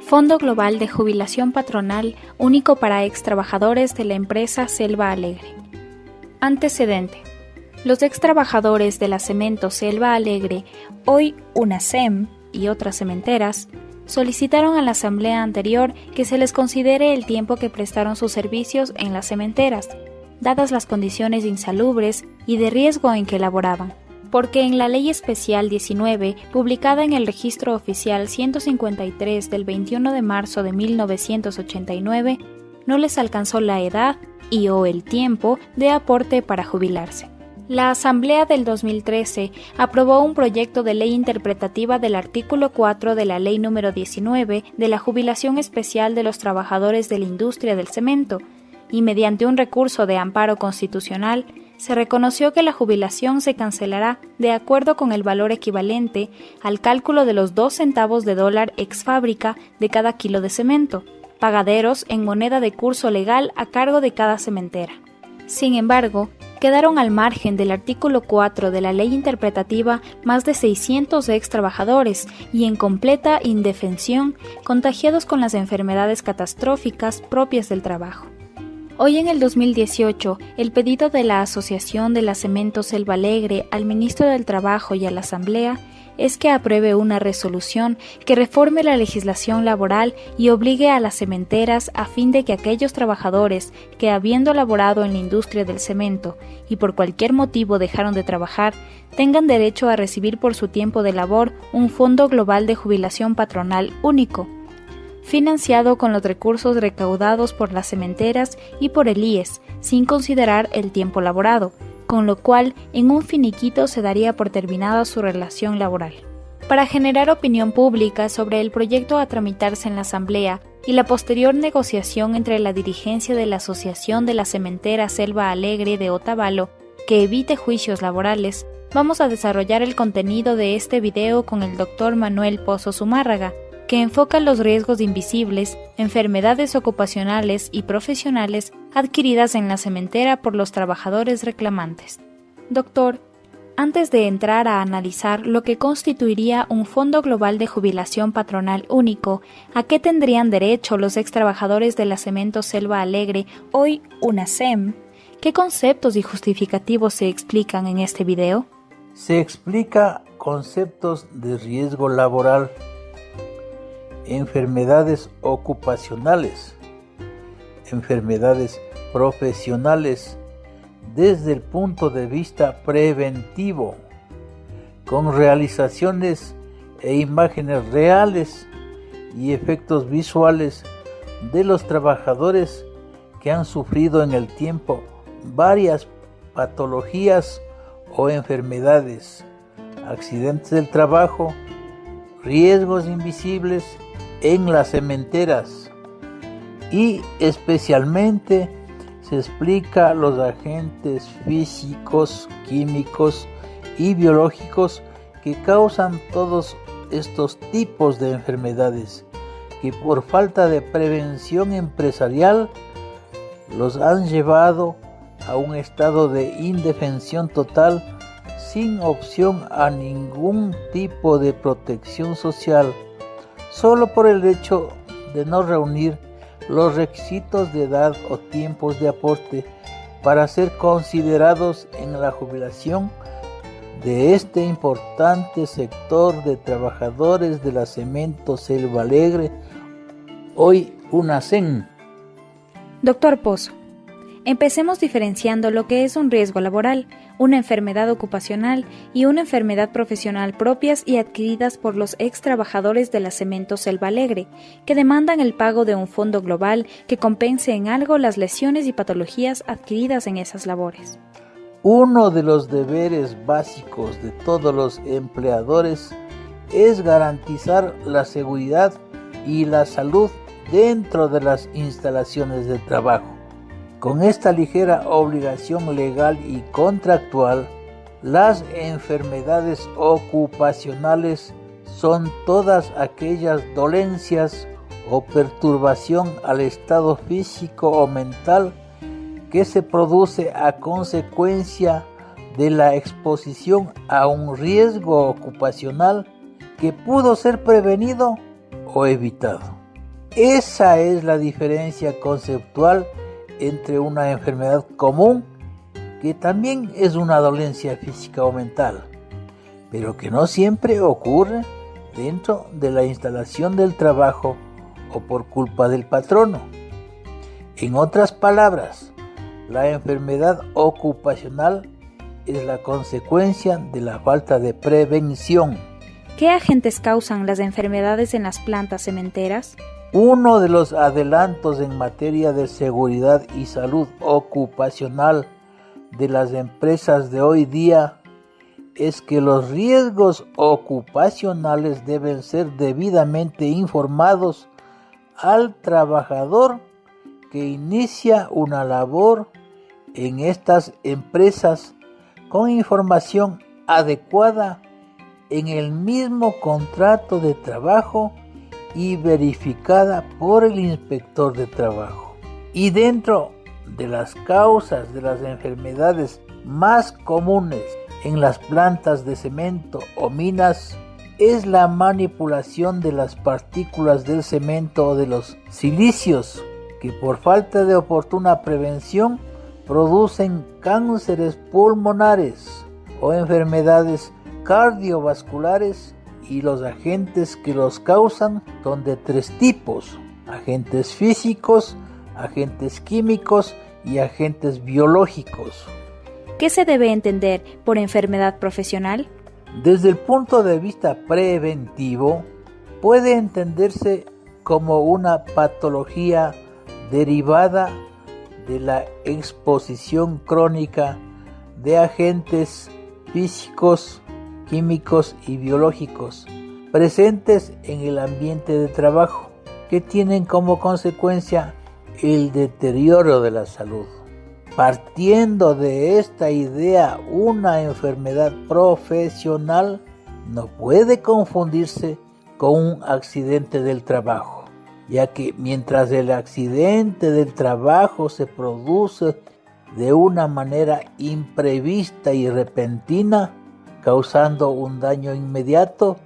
Fondo Global de Jubilación Patronal único para extrabajadores de la empresa Selva Alegre. Antecedente. Los extrabajadores de la Cemento Selva Alegre, hoy UNACEM y otras cementeras, solicitaron a la asamblea anterior que se les considere el tiempo que prestaron sus servicios en las cementeras, dadas las condiciones insalubres y de riesgo en que laboraban, porque en la Ley Especial 19, publicada en el Registro Oficial 153 del 21 de marzo de 1989, no les alcanzó la edad y o el tiempo de aporte para jubilarse. La Asamblea del 2013 aprobó un proyecto de ley interpretativa del artículo 4 de la Ley número 19 de la Jubilación Especial de los Trabajadores de la Industria del Cemento, y mediante un recurso de amparo constitucional, se reconoció que la jubilación se cancelará de acuerdo con el valor equivalente al cálculo de los 2 centavos de dólar ex fábrica de cada kilo de cemento, pagaderos en moneda de curso legal a cargo de cada cementera. Sin embargo, quedaron al margen del artículo 4 de la ley interpretativa más de 600 ex trabajadores y en completa indefensión, contagiados con las enfermedades catastróficas propias del trabajo. Hoy en el 2018, el pedido de la Asociación de la Cemento Selva Alegre al Ministro del Trabajo y a la Asamblea es que apruebe una resolución que reforme la legislación laboral y obligue a las cementeras a fin de que aquellos trabajadores que, habiendo laborado en la industria del cemento y por cualquier motivo dejaron de trabajar, tengan derecho a recibir por su tiempo de labor un Fondo Global de Jubilación Patronal único, financiado con los recursos recaudados por las cementeras y por el IES, sin considerar el tiempo laborado, con lo cual en un finiquito se daría por terminada su relación laboral. Para generar opinión pública sobre el proyecto a tramitarse en la Asamblea y la posterior negociación entre la dirigencia de la Asociación de la Cementera Selva Alegre de Otavalo, que evite juicios laborales, vamos a desarrollar el contenido de este video con el Dr. Manuel Pozo Zumárraga, que enfoca los riesgos invisibles, enfermedades ocupacionales y profesionales adquiridas en la cementera por los trabajadores reclamantes. Doctor, antes de entrar a analizar lo que constituiría un Fondo Global de Jubilación Patronal único, ¿a qué tendrían derecho los extrabajadores de la Cemento Selva Alegre, hoy UNACEM? ¿Qué conceptos y justificativos se explican en este video? Se explica conceptos de riesgo laboral, enfermedades ocupacionales, enfermedades profesionales desde el punto de vista preventivo, con realizaciones e imágenes reales y efectos visuales de los trabajadores que han sufrido en el tiempo varias patologías o enfermedades, accidentes del trabajo, riesgos invisibles en las cementeras, y especialmente se explica los agentes físicos, químicos y biológicos que causan todos estos tipos de enfermedades, que por falta de prevención empresarial los han llevado a un estado de indefensión total, sin opción a ningún tipo de protección social, solo por el hecho de no reunir los requisitos de edad o tiempos de aporte para ser considerados en la jubilación de este importante sector de trabajadores de la Cemento Selva Alegre, hoy UNACEM. Doctor Pozo, empecemos diferenciando lo que es un riesgo laboral, una enfermedad ocupacional y una enfermedad profesional propias y adquiridas por los ex trabajadores de la Cemento Selva Alegre, que demandan el pago de un fondo global que compense en algo las lesiones y patologías adquiridas en esas labores. Uno de los deberes básicos de todos los empleadores es garantizar la seguridad y la salud dentro de las instalaciones de trabajo. Con esta ligera obligación legal y contractual, las enfermedades ocupacionales son todas aquellas dolencias o perturbación al estado físico o mental que se produce a consecuencia de la exposición a un riesgo ocupacional que pudo ser prevenido o evitado. Esa es la diferencia conceptual entre una enfermedad común, que también es una dolencia física o mental, pero que no siempre ocurre dentro de la instalación del trabajo o por culpa del patrono. En otras palabras, la enfermedad ocupacional es la consecuencia de la falta de prevención. ¿Qué agentes causan las enfermedades en las plantas cementeras? Uno de los adelantos en materia de seguridad y salud ocupacional de las empresas de hoy día es que los riesgos ocupacionales deben ser debidamente informados al trabajador que inicia una labor en estas empresas con información adecuada en el mismo contrato de trabajo y verificada por el inspector de trabajo. Y dentro de las causas de las enfermedades más comunes en las plantas de cemento o minas es la manipulación de las partículas del cemento o de los silicios, que por falta de oportuna prevención producen cánceres pulmonares o enfermedades cardiovasculares, y los agentes que los causan son de 3 tipos: agentes físicos, agentes químicos y agentes biológicos. ¿Qué se debe entender por enfermedad profesional? Desde el punto de vista preventivo, puede entenderse como una patología derivada de la exposición crónica de agentes físicos, químicos y biológicos presentes en el ambiente de trabajo, que tienen como consecuencia el deterioro de la salud. Partiendo de esta idea, una enfermedad profesional no puede confundirse con un accidente del trabajo, ya que mientras el accidente del trabajo se produce de una manera imprevista y repentina, causando un daño inmediato,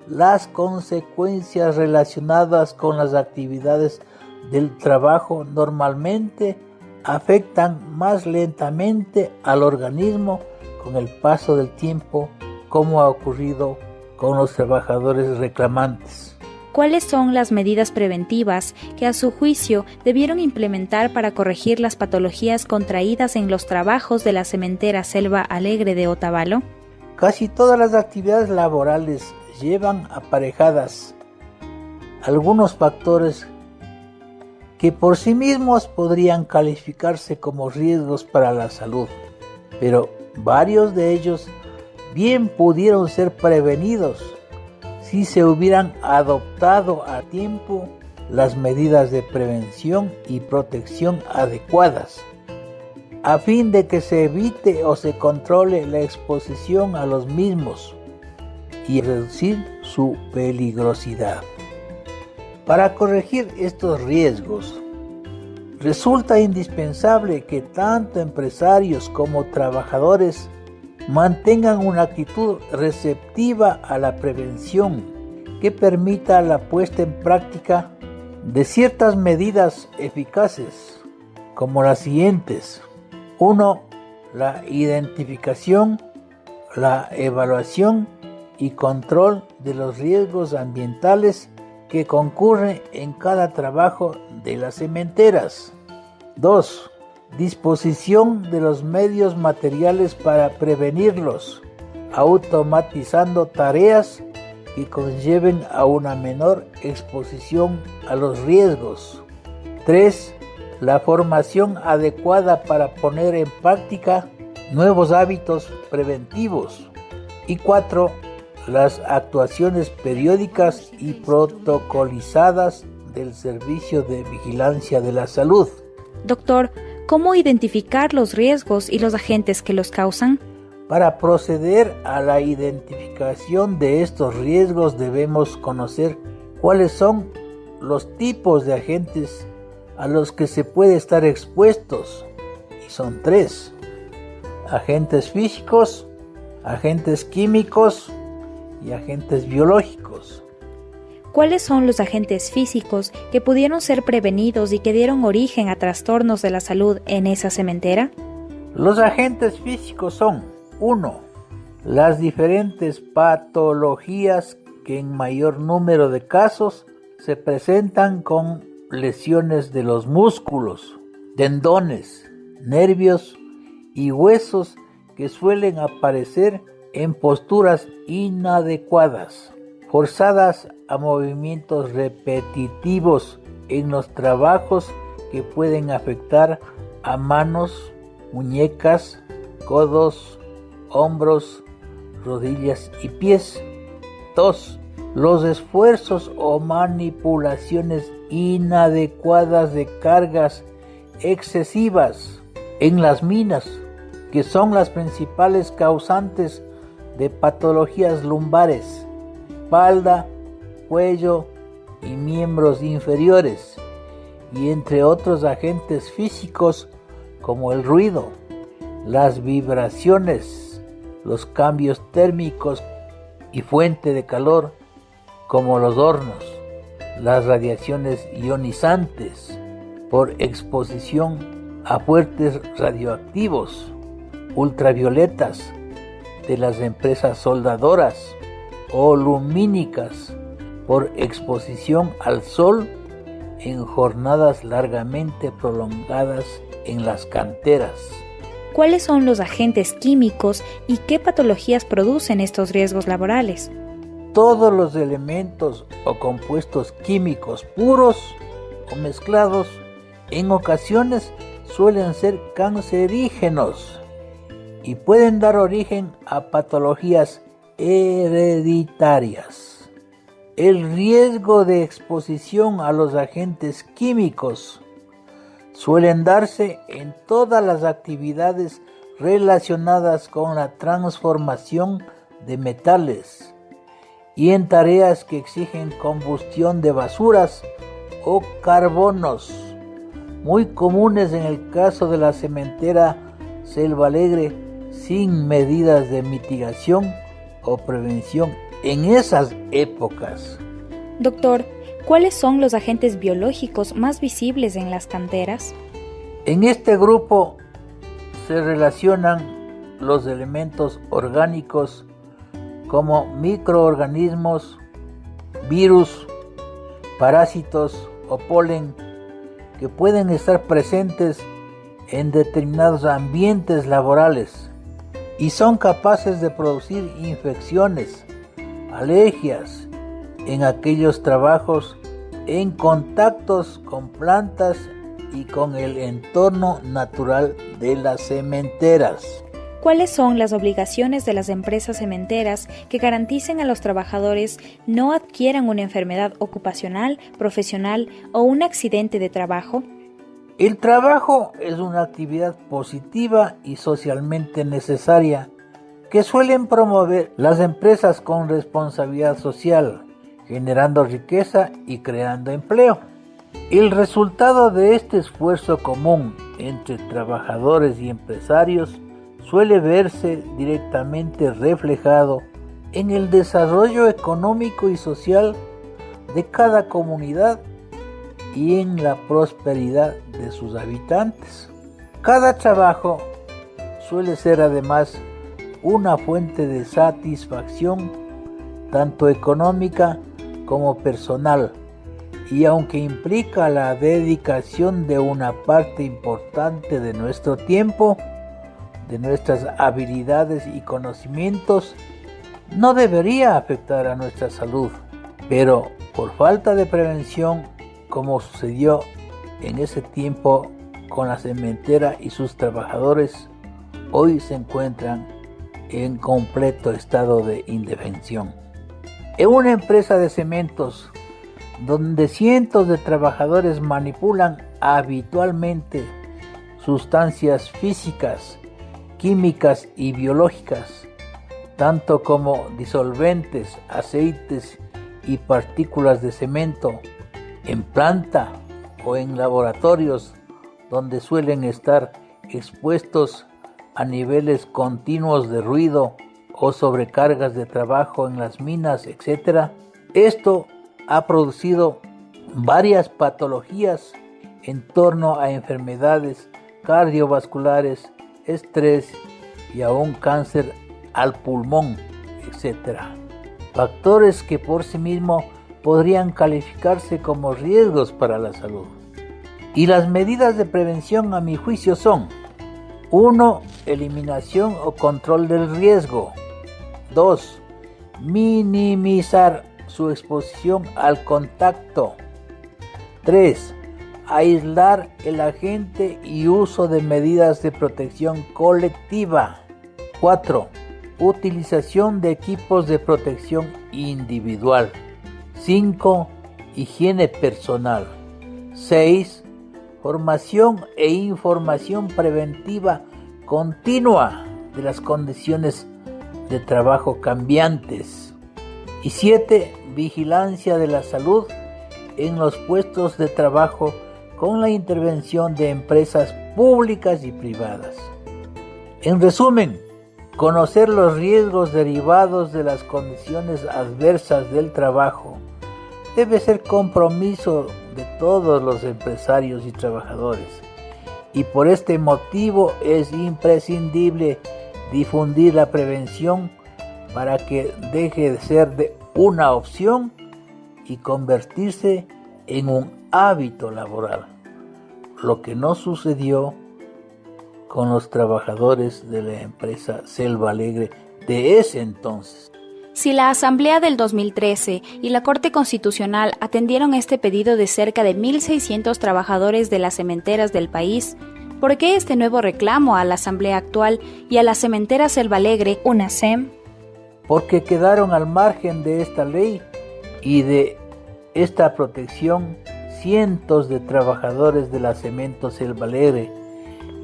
las consecuencias relacionadas con las actividades del trabajo normalmente afectan más lentamente al organismo con el paso del tiempo, como ha ocurrido con los trabajadores reclamantes. ¿Cuáles son las medidas preventivas que a su juicio debieron implementar para corregir las patologías contraídas en los trabajos de la cementera Selva Alegre de Otavalo? Casi todas las actividades laborales llevan aparejadas algunos factores que por sí mismos podrían calificarse como riesgos para la salud, pero varios de ellos bien pudieron ser prevenidos si se hubieran adoptado a tiempo las medidas de prevención y protección adecuadas, a fin de que se evite o se controle la exposición a los mismos y reducir su peligrosidad. Para corregir estos riesgos, resulta indispensable que tanto empresarios como trabajadores mantengan una actitud receptiva a la prevención que permita la puesta en práctica de ciertas medidas eficaces, como las siguientes. 1. La identificación, la evaluación y control de los riesgos ambientales que concurren en cada trabajo de las cementeras. 2. Disposición de los medios materiales para prevenirlos, automatizando tareas que conlleven a una menor exposición a los riesgos. 3. La formación adecuada para poner en práctica nuevos hábitos preventivos. Y 4. Las actuaciones periódicas y protocolizadas del Servicio de Vigilancia de la Salud. Doctor, ¿cómo identificar los riesgos y los agentes que los causan? Para proceder a la identificación de estos riesgos debemos conocer cuáles son los tipos de agentes a los que se puede estar expuestos, y son 3: agentes físicos, agentes químicos y agentes biológicos. ¿Cuáles son los agentes físicos que pudieron ser prevenidos y que dieron origen a trastornos de la salud en esa cementera? Los agentes físicos son: 1. Las diferentes patologías que en mayor número de casos se presentan con lesiones de los músculos, tendones, nervios y huesos que suelen aparecer en posturas inadecuadas, forzadas a movimientos repetitivos en los trabajos que pueden afectar a manos, muñecas, codos, hombros, rodillas y pies. 2. Los esfuerzos o manipulaciones inadecuadas de cargas excesivas en las minas, que son las principales causantes de patologías lumbares, espalda, cuello y miembros inferiores, y entre otros agentes físicos como el ruido, las vibraciones, los cambios térmicos y fuente de calor como los hornos, las radiaciones ionizantes por exposición a fuertes radioactivos, ultravioletas de las empresas soldadoras o lumínicas por exposición al sol en jornadas largamente prolongadas en las canteras. ¿Cuáles son los agentes químicos y qué patologías producen estos riesgos laborales? Todos los elementos o compuestos químicos puros o mezclados en ocasiones suelen ser cancerígenos y pueden dar origen a patologías hereditarias. El riesgo de exposición a los agentes químicos suelen darse en todas las actividades relacionadas con la transformación de metales y en tareas que exigen combustión de basuras o carbonos, muy comunes en el caso de la cementera Selva Alegre, sin medidas de mitigación o prevención en esas épocas. Doctor, ¿cuáles son los agentes biológicos más visibles en las canteras? En este grupo se relacionan los elementos orgánicos como microorganismos, virus, parásitos o polen que pueden estar presentes en determinados ambientes laborales y son capaces de producir infecciones, alergias en aquellos trabajos en contactos con plantas y con el entorno natural de las cementeras. ¿Cuáles son las obligaciones de las empresas cementeras que garanticen a los trabajadores no adquieran una enfermedad ocupacional, profesional o un accidente de trabajo? El trabajo es una actividad positiva y socialmente necesaria que suelen promover las empresas con responsabilidad social, generando riqueza y creando empleo. El resultado de este esfuerzo común entre trabajadores y empresarios suele verse directamente reflejado en el desarrollo económico y social de cada comunidad y en la prosperidad de sus habitantes. Cada trabajo suele ser además una fuente de satisfacción tanto económica como personal, y aunque implica la dedicación de una parte importante de nuestro tiempo, de nuestras habilidades y conocimientos, no debería afectar a nuestra salud, pero por falta de prevención, como sucedió en ese tiempo con la cementera y sus trabajadores, hoy se encuentran en completo estado de indefensión. En una empresa de cementos donde cientos de trabajadores manipulan habitualmente sustancias físicas, químicas y biológicas, tanto como disolventes, aceites y partículas de cemento, en planta o en laboratorios donde suelen estar expuestos a niveles continuos de ruido o sobrecargas de trabajo en las minas, etc. Esto ha producido varias patologías en torno a enfermedades cardiovasculares, estrés y aún cáncer al pulmón, etc. Factores que por sí mismos podrían calificarse como riesgos para la salud. Y las medidas de prevención, a mi juicio, son: 1. Eliminación o control del riesgo. 2. Minimizar su exposición al contacto. 3. Aislar el agente y uso de medidas de protección colectiva. 4. Utilización de equipos de protección individual. 5. Higiene personal. 6. Formación e información preventiva continua de las condiciones de trabajo cambiantes. Y 7. Vigilancia de la salud en los puestos de trabajo con la intervención de empresas públicas y privadas. En resumen, conocer los riesgos derivados de las condiciones adversas del trabajo debe ser compromiso de todos los empresarios y trabajadores, y por este motivo es imprescindible difundir la prevención para que deje de ser de una opción y convertirse en un hábito laboral, lo que no sucedió con los trabajadores de la empresa Selva Alegre de ese entonces. Si la Asamblea del 2013 y la Corte Constitucional atendieron este pedido de cerca de 1.600 trabajadores de las cementeras del país, ¿por qué este nuevo reclamo a la Asamblea actual y a la cementera Selva Alegre, UNACEM? Porque quedaron al margen de esta ley y de esta protección cientos de trabajadores de la Cemento Selva Alegre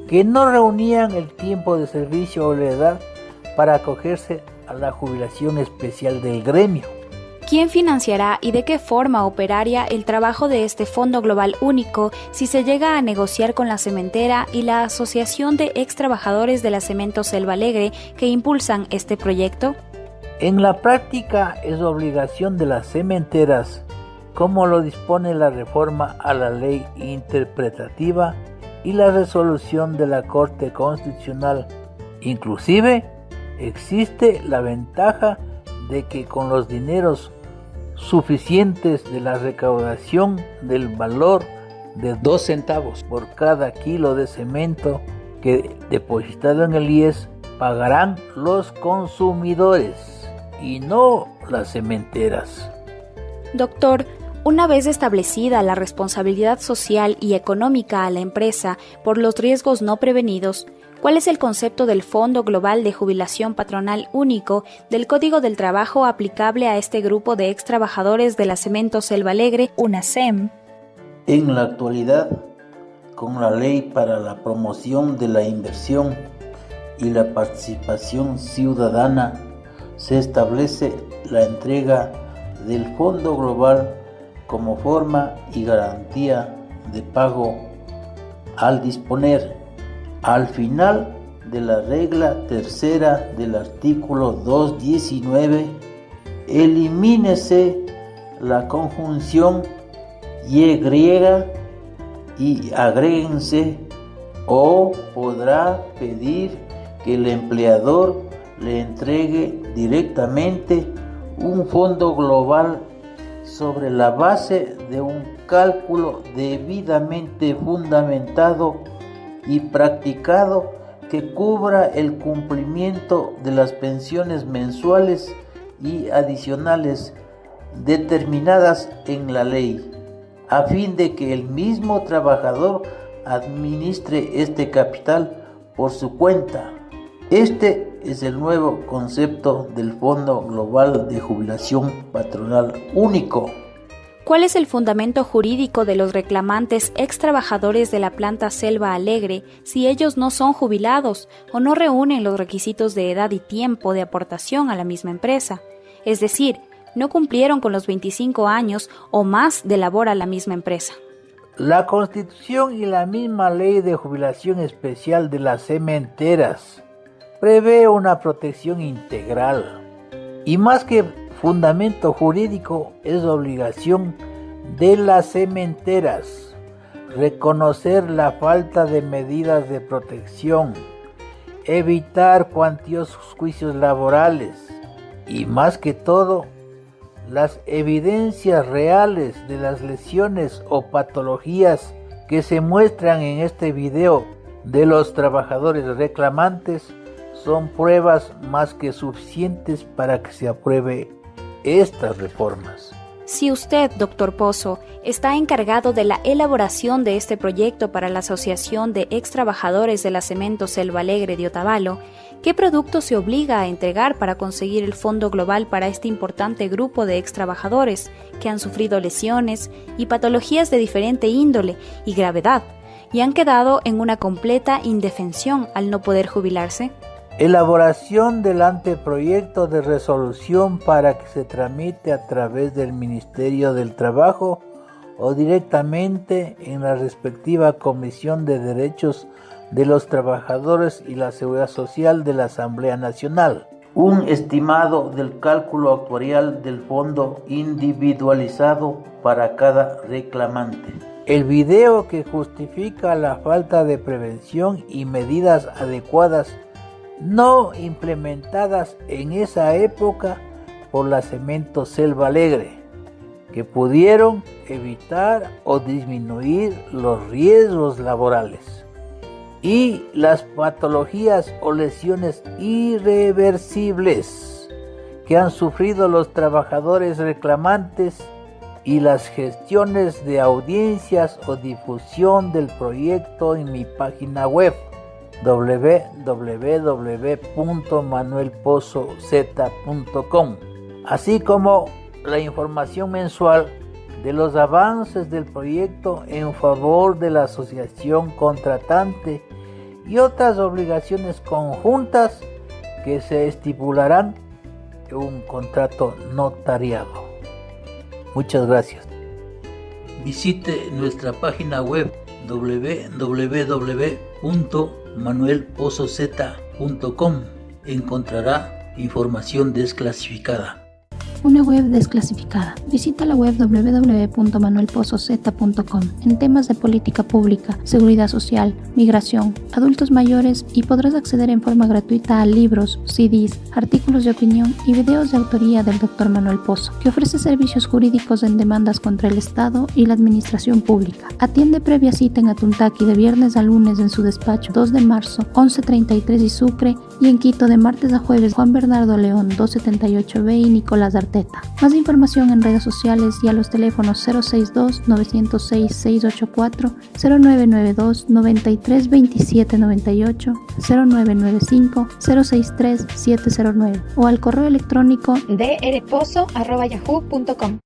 que no reunían el tiempo de servicio o la edad para acogerse a la jubilación especial del gremio. ¿Quién financiará y de qué forma operaría el trabajo de este Fondo Global Único si se llega a negociar con la cementera y la Asociación de Ex Trabajadores de la Cemento Selva Alegre que impulsan este proyecto? En la práctica es obligación de las cementeras, como lo dispone la reforma a la ley interpretativa y la resolución de la Corte Constitucional. Inclusive, existe la ventaja de que con los dineros suficientes de la recaudación del valor de 2 centavos por cada kilo de cemento que depositado en el IES pagarán los consumidores y no las cementeras. Doctor, una vez establecida la responsabilidad social y económica a la empresa por los riesgos no prevenidos, ¿cuál es el concepto del Fondo Global de Jubilación Patronal Único del Código del Trabajo aplicable a este grupo de ex trabajadores de la Cemento Selva Alegre, UNACEM? En la actualidad, con la Ley para la Promoción de la Inversión y la Participación Ciudadana, se establece la entrega del Fondo Global como forma y garantía de pago al disponer, al final de la regla tercera del artículo 219, elimínese la conjunción y griega y agréguense o podrá pedir que el empleador le entregue directamente un fondo global sobre la base de un cálculo debidamente fundamentado y practicado que cubra el cumplimiento de las pensiones mensuales y adicionales determinadas en la ley, a fin de que el mismo trabajador administre este capital por su cuenta. Este es el nuevo concepto del Fondo Global de Jubilación Patronal Único. ¿Cuál es el fundamento jurídico de los reclamantes ex trabajadores de la planta Selva Alegre si ellos no son jubilados o no reúnen los requisitos de edad y tiempo de aportación a la misma empresa? Es decir, no cumplieron con los 25 años o más de labor a la misma empresa. La Constitución y la misma Ley de Jubilación Especial de las Cementeras prevé una protección integral y más que fundamento jurídico es obligación de las cementeras reconocer la falta de medidas de protección, evitar cuantiosos juicios laborales y, más que todo, las evidencias reales de las lesiones o patologías que se muestran en este video de los trabajadores reclamantes son pruebas más que suficientes para que se apruebe estas reformas. Si usted, doctor Pozo, está encargado de la elaboración de este proyecto para la Asociación de Ex Trabajadores de la Cemento Selva Alegre de Otavalo, ¿qué producto se obliga a entregar para conseguir el fondo global para este importante grupo de ex trabajadores que han sufrido lesiones y patologías de diferente índole y gravedad y han quedado en una completa indefensión al no poder jubilarse? Elaboración del anteproyecto de resolución para que se tramite a través del Ministerio del Trabajo o directamente en la respectiva Comisión de Derechos de los Trabajadores y la Seguridad Social de la Asamblea Nacional. Un estimado del cálculo actuarial del fondo individualizado para cada reclamante. El video que justifica la falta de prevención y medidas adecuadas no implementadas en esa época por la Cemento Selva Alegre, que pudieron evitar o disminuir los riesgos laborales y las patologías o lesiones irreversibles que han sufrido los trabajadores reclamantes y las gestiones de audiencias o difusión del proyecto en mi página web www.manuelpozoz.com, así como la información mensual de los avances del proyecto en favor de la asociación contratante y otras obligaciones conjuntas que se estipularán en un contrato notariado. Muchas gracias. Visite nuestra página web www.manuelpozoz.com. Encontrará información desclasificada. Una web desclasificada. Visita la web www.manuelpozoz.com en temas de política pública, seguridad social, migración, adultos mayores y podrás acceder en forma gratuita a libros, CDs, artículos de opinión y videos de autoría del Dr. Manuel Pozo, que ofrece servicios jurídicos en demandas contra el Estado y la administración pública. Atiende previa cita en Atuntaqui de viernes a lunes en su despacho 2 de marzo, 11:33 y Sucre, y en Quito de martes a jueves Juan Bernardo León 278B y Nicolás Arteta. Más información en redes sociales y a los teléfonos 062-906-684, 0992-932798, 0995-063-709 o al correo electrónico drpozo@yahoo.com.